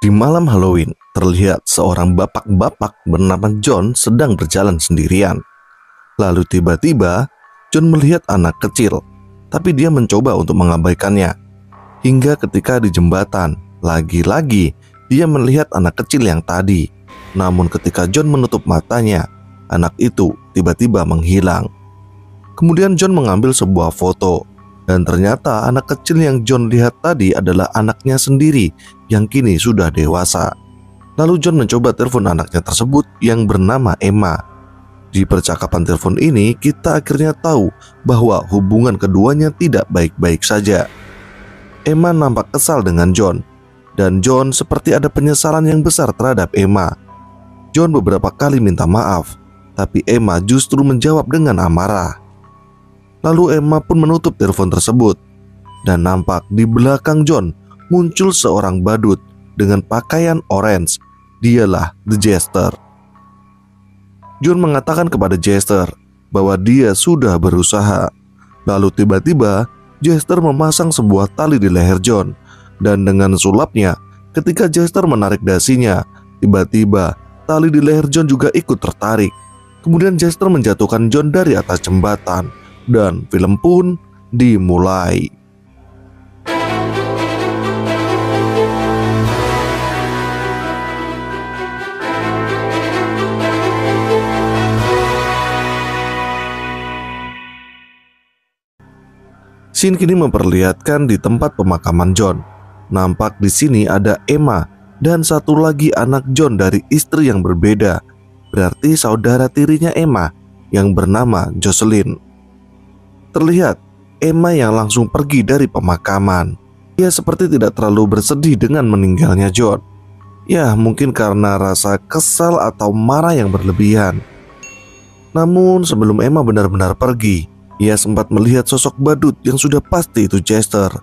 Di malam Halloween, terlihat seorang bapak-bapak bernama John sedang berjalan sendirian. Lalu tiba-tiba, John melihat anak kecil, tapi dia mencoba untuk mengabaikannya. Hingga ketika di jembatan, lagi-lagi dia melihat anak kecil yang tadi. Namun ketika John menutup matanya, anak itu tiba-tiba menghilang. Kemudian John mengambil sebuah foto. Dan ternyata anak kecil yang John lihat tadi adalah anaknya sendiri yang kini sudah dewasa. Lalu John mencoba telepon anaknya tersebut yang bernama Emma. Di percakapan telepon ini kita akhirnya tahu bahwa hubungan keduanya tidak baik-baik saja. Emma nampak kesal dengan John, dan John seperti ada penyesalan yang besar terhadap Emma. John beberapa kali minta maaf, tapi Emma justru menjawab dengan amarah. Lalu Emma pun menutup telepon tersebut, dan nampak di belakang John muncul seorang badut dengan pakaian orange. Dialah The Jester. John mengatakan kepada Jester bahwa dia sudah berusaha. Lalu tiba-tiba Jester memasang sebuah tali di leher John, dan dengan sulapnya ketika Jester menarik dasinya, tiba-tiba tali di leher John juga ikut tertarik. Kemudian Jester menjatuhkan John dari atas jembatan. Dan film pun dimulai. Scene kini memperlihatkan di tempat pemakaman John. Nampak di sini ada Emma dan satu lagi anak John dari istri yang berbeda. Berarti saudara tirinya Emma yang bernama Jocelyn. Terlihat Emma yang langsung pergi dari pemakaman. Ia seperti tidak terlalu bersedih dengan meninggalnya John. Ya, mungkin karena rasa kesal atau marah yang berlebihan. Namun sebelum Emma benar-benar pergi, ia sempat melihat sosok badut yang sudah pasti itu Jester.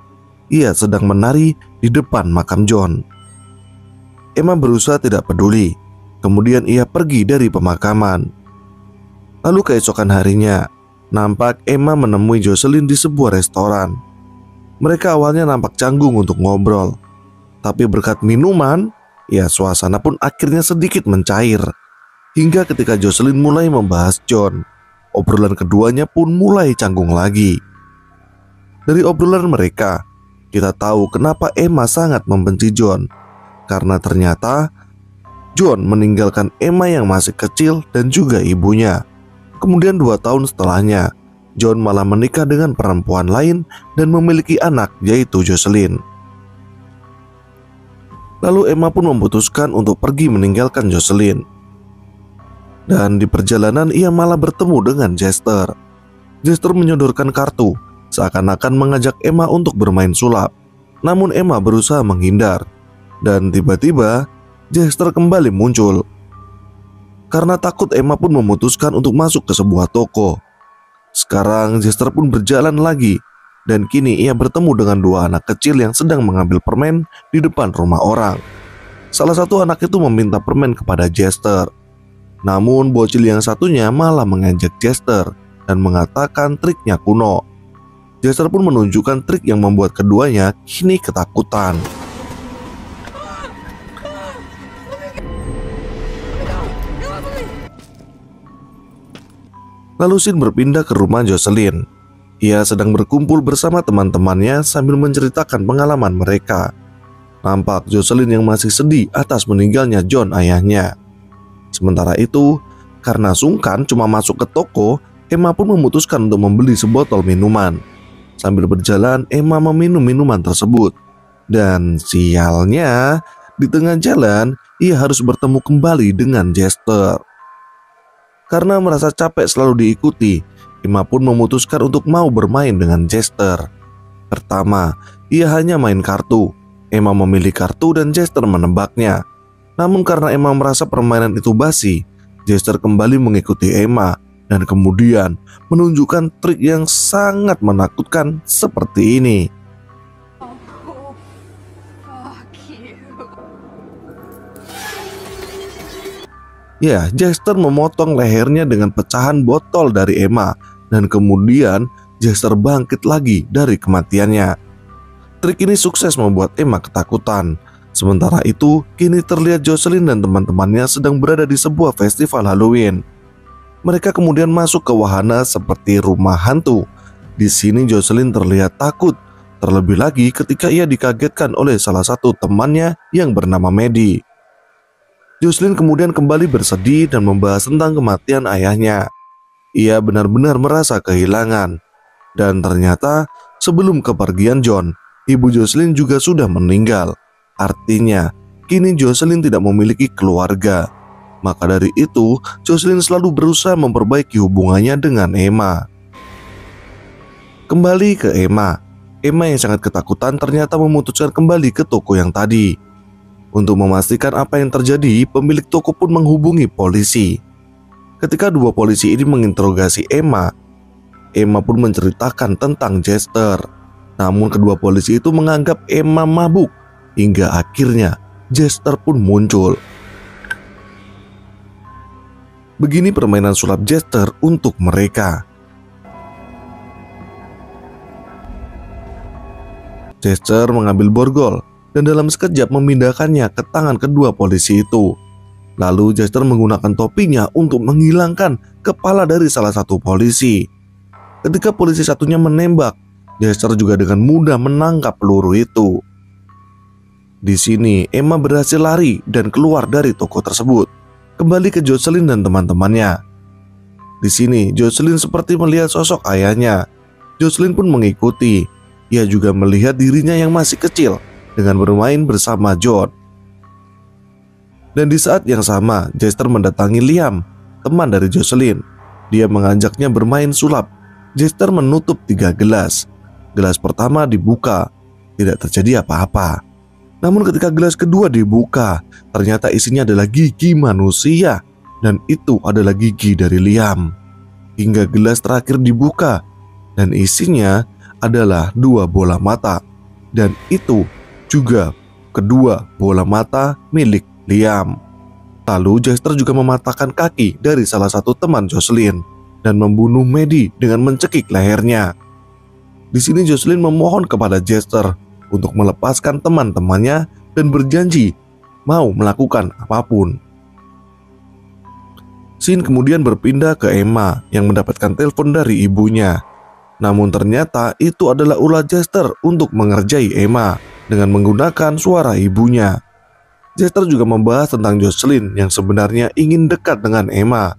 Ia sedang menari di depan makam John. Emma berusaha tidak peduli. Kemudian ia pergi dari pemakaman. Lalu keesokan harinya, nampak Emma menemui Jocelyn di sebuah restoran. Mereka awalnya nampak canggung untuk ngobrol, tapi berkat minuman, ya suasana pun akhirnya sedikit mencair. Hingga ketika Jocelyn mulai membahas John, obrolan keduanya pun mulai canggung lagi. Dari obrolan mereka, kita tahu kenapa Emma sangat membenci John. Karena ternyata John meninggalkan Emma yang masih kecil dan juga ibunya. Kemudian 2 tahun setelahnya, John malah menikah dengan perempuan lain dan memiliki anak, yaitu Jocelyn. Lalu Emma pun memutuskan untuk pergi meninggalkan Jocelyn. Dan di perjalanan ia malah bertemu dengan Jester. Jester menyodorkan kartu, seakan-akan mengajak Emma untuk bermain sulap. Namun Emma berusaha menghindar. Dan tiba-tiba Jester kembali muncul. Karena takut, Emma pun memutuskan untuk masuk ke sebuah toko. Sekarang Jester pun berjalan lagi, dan kini ia bertemu dengan 2 anak kecil yang sedang mengambil permen di depan rumah orang. Salah satu anak itu meminta permen kepada Jester. Namun bocil yang satunya malah mengejek Jester dan mengatakan triknya kuno. Jester pun menunjukkan trik yang membuat keduanya kini ketakutan. Lalu Scene berpindah ke rumah Jocelyn. Ia sedang berkumpul bersama teman-temannya sambil menceritakan pengalaman mereka. Nampak Jocelyn yang masih sedih atas meninggalnya John ayahnya. Sementara itu, karena sungkan cuma masuk ke toko, Emma pun memutuskan untuk membeli sebotol minuman. Sambil berjalan, Emma meminum minuman tersebut. Dan sialnya, di tengah jalan, ia harus bertemu kembali dengan Jester. Karena merasa capek selalu diikuti, Emma pun memutuskan untuk mau bermain dengan Jester. Pertama, ia hanya main kartu. Emma memilih kartu dan Jester menebaknya. Namun karena Emma merasa permainan itu basi, Jester kembali mengikuti Emma dan kemudian menunjukkan trik yang sangat menakutkan seperti ini. Ya, Jester memotong lehernya dengan pecahan botol dari Emma, dan kemudian Jester bangkit lagi dari kematiannya. Trik ini sukses membuat Emma ketakutan. Sementara itu, kini terlihat Jocelyn dan teman-temannya sedang berada di sebuah festival Halloween. Mereka kemudian masuk ke wahana seperti rumah hantu. Di sini Jocelyn terlihat takut, terlebih lagi ketika ia dikagetkan oleh salah satu temannya yang bernama Maddie. Jocelyn kemudian kembali bersedih dan membahas tentang kematian ayahnya. Ia benar-benar merasa kehilangan. Dan ternyata sebelum kepergian John, ibu Jocelyn juga sudah meninggal. Artinya, kini Jocelyn tidak memiliki keluarga. Maka dari itu, Jocelyn selalu berusaha memperbaiki hubungannya dengan Emma. Kembali ke Emma. Emma yang sangat ketakutan ternyata memutuskan kembali ke toko yang tadi. Untuk memastikan apa yang terjadi, pemilik toko pun menghubungi polisi. Ketika dua polisi ini menginterogasi Emma, Emma pun menceritakan tentang Jester. Namun kedua polisi itu menganggap Emma mabuk, hingga akhirnya Jester pun muncul. Begini permainan sulap Jester untuk mereka. Jester mengambil borgol dan dalam sekejap memindahkannya ke tangan kedua polisi itu. Lalu Jester menggunakan topinya untuk menghilangkan kepala dari salah satu polisi. Ketika polisi satunya menembak, Jester juga dengan mudah menangkap peluru itu. Di sini Emma berhasil lari dan keluar dari toko tersebut, kembali ke Jocelyn dan teman-temannya. Di sini Jocelyn seperti melihat sosok ayahnya. Jocelyn pun mengikuti. Ia juga melihat dirinya yang masih kecil dengan bermain bersama John. Dan di saat yang sama, Jester mendatangi Liam, teman dari Jocelyn. Dia mengajaknya bermain sulap. Jester menutup 3 gelas. Gelas pertama dibuka, tidak terjadi apa-apa. Namun ketika gelas kedua dibuka, ternyata isinya adalah gigi manusia, dan itu adalah gigi dari Liam. Hingga gelas terakhir dibuka, dan isinya adalah 2 bola mata, dan itu juga kedua bola mata milik Liam. Lalu Jester juga mematahkan kaki dari salah satu teman Jocelyn dan membunuh Maddie dengan mencekik lehernya. Di sini Jocelyn memohon kepada Jester untuk melepaskan teman-temannya dan berjanji mau melakukan apapun. Scene kemudian berpindah ke Emma yang mendapatkan telepon dari ibunya. Namun ternyata itu adalah ulah Jester untuk mengerjai Emma dengan menggunakan suara ibunya. Jester juga membahas tentang Jocelyn yang sebenarnya ingin dekat dengan Emma.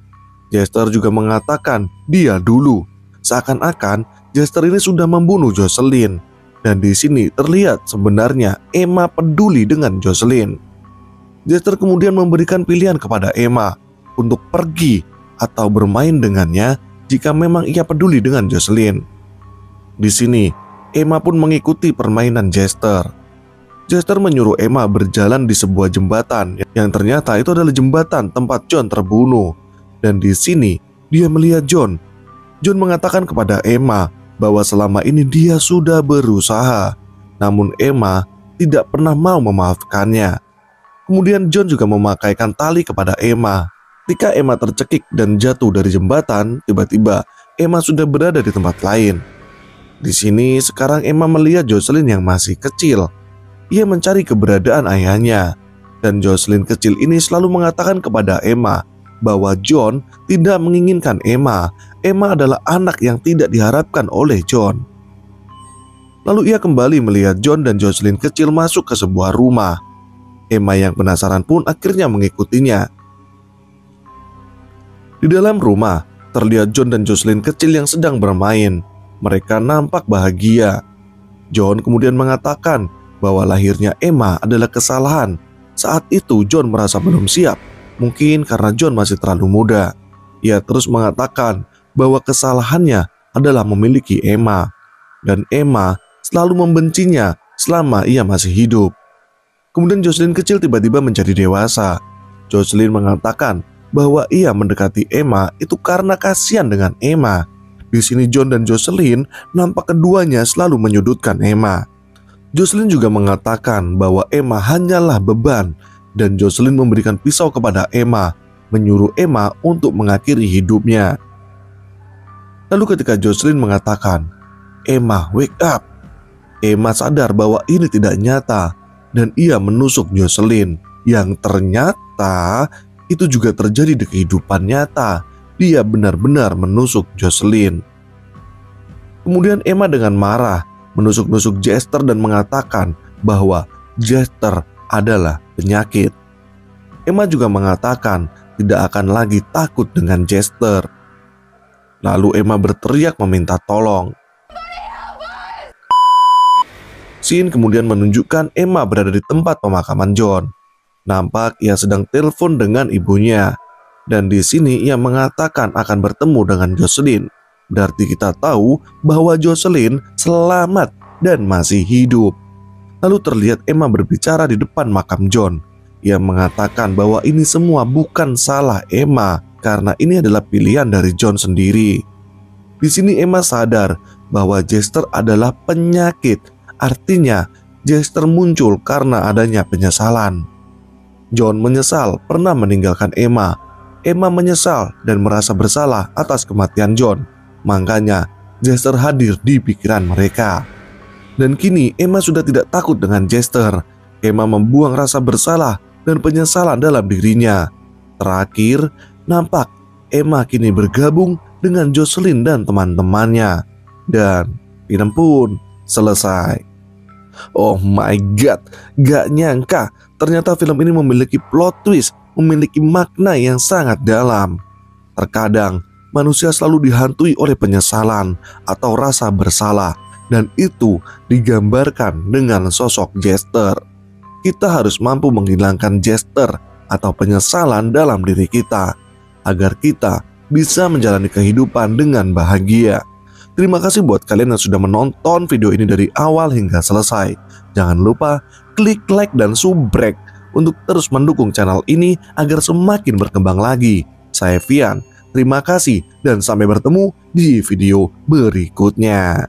Jester juga mengatakan dia dulu, seakan-akan Jester ini sudah membunuh Jocelyn. Dan di sini terlihat sebenarnya Emma peduli dengan Jocelyn. Jester kemudian memberikan pilihan kepada Emma untuk pergi atau bermain dengannya jika memang ia peduli dengan Jocelyn. Di sini, Emma pun mengikuti permainan Jester. Jester menyuruh Emma berjalan di sebuah jembatan yang ternyata itu adalah jembatan tempat John terbunuh. Dan di sini, dia melihat John. John mengatakan kepada Emma bahwa selama ini dia sudah berusaha, namun Emma tidak pernah mau memaafkannya. Kemudian John juga memakaikan tali kepada Emma. Ketika Emma tercekik dan jatuh dari jembatan, tiba-tiba Emma sudah berada di tempat lain. Di sini sekarang Emma melihat Jocelyn yang masih kecil. Ia mencari keberadaan ayahnya, dan Jocelyn kecil ini selalu mengatakan kepada Emma bahwa John tidak menginginkan Emma. Emma adalah anak yang tidak diharapkan oleh John. Lalu ia kembali melihat John dan Jocelyn kecil masuk ke sebuah rumah. Emma yang penasaran pun akhirnya mengikutinya. Di dalam rumah, terlihat John dan Jocelyn kecil yang sedang bermain. Mereka nampak bahagia. John kemudian mengatakan bahwa lahirnya Emma adalah kesalahan. Saat itu John merasa belum siap, mungkin karena John masih terlalu muda. Ia terus mengatakan bahwa kesalahannya adalah memiliki Emma, dan Emma selalu membencinya selama ia masih hidup. Kemudian Jocelyn kecil tiba-tiba menjadi dewasa. Jocelyn mengatakan bahwa ia mendekati Emma itu karena kasihan dengan Emma. Di sini John dan Jocelyn nampak keduanya selalu menyudutkan Emma. Jocelyn juga mengatakan bahwa Emma hanyalah beban, dan Jocelyn memberikan pisau kepada Emma, menyuruh Emma untuk mengakhiri hidupnya. Lalu ketika Jocelyn mengatakan, "Emma, wake up," Emma sadar bahwa ini tidak nyata. dan ia menusuk Jocelyn, yang ternyata itu juga terjadi di kehidupan nyata. Dia benar-benar menusuk Jocelyn. Kemudian Emma dengan marah menusuk-nusuk Jester dan mengatakan bahwa Jester adalah penyakit. Emma juga mengatakan tidak akan lagi takut dengan Jester. Lalu Emma berteriak meminta tolong. Scene kemudian menunjukkan Emma berada di tempat pemakaman John. Nampak ia sedang telepon dengan ibunya. Dan di sini ia mengatakan akan bertemu dengan Jocelyn. Berarti kita tahu bahwa Jocelyn selamat dan masih hidup. Lalu terlihat Emma berbicara di depan makam John. Ia mengatakan bahwa ini semua bukan salah Emma, karena ini adalah pilihan dari John sendiri. Di sini Emma sadar bahwa Jester adalah penyakit. Artinya Jester muncul karena adanya penyesalan. John menyesal pernah meninggalkan Emma. Emma menyesal dan merasa bersalah atas kematian John. Makanya Jester hadir di pikiran mereka. Dan kini Emma sudah tidak takut dengan Jester. Emma membuang rasa bersalah dan penyesalan dalam dirinya. Terakhir, nampak Emma kini bergabung dengan Jocelyn dan teman-temannya. Dan film pun selesai. Oh my god, gak nyangka ternyata film ini memiliki plot twist, memiliki makna yang sangat dalam. Terkadang manusia selalu dihantui oleh penyesalan atau rasa bersalah, dan itu digambarkan dengan sosok Jester. Kita harus mampu menghilangkan Jester atau penyesalan dalam diri kita, agar kita bisa menjalani kehidupan dengan bahagia. Terima kasih buat kalian yang sudah menonton video ini dari awal hingga selesai. Jangan lupa klik like dan subrek untuk terus mendukung channel ini agar semakin berkembang lagi. Saya Vian, terima kasih dan sampai bertemu di video berikutnya.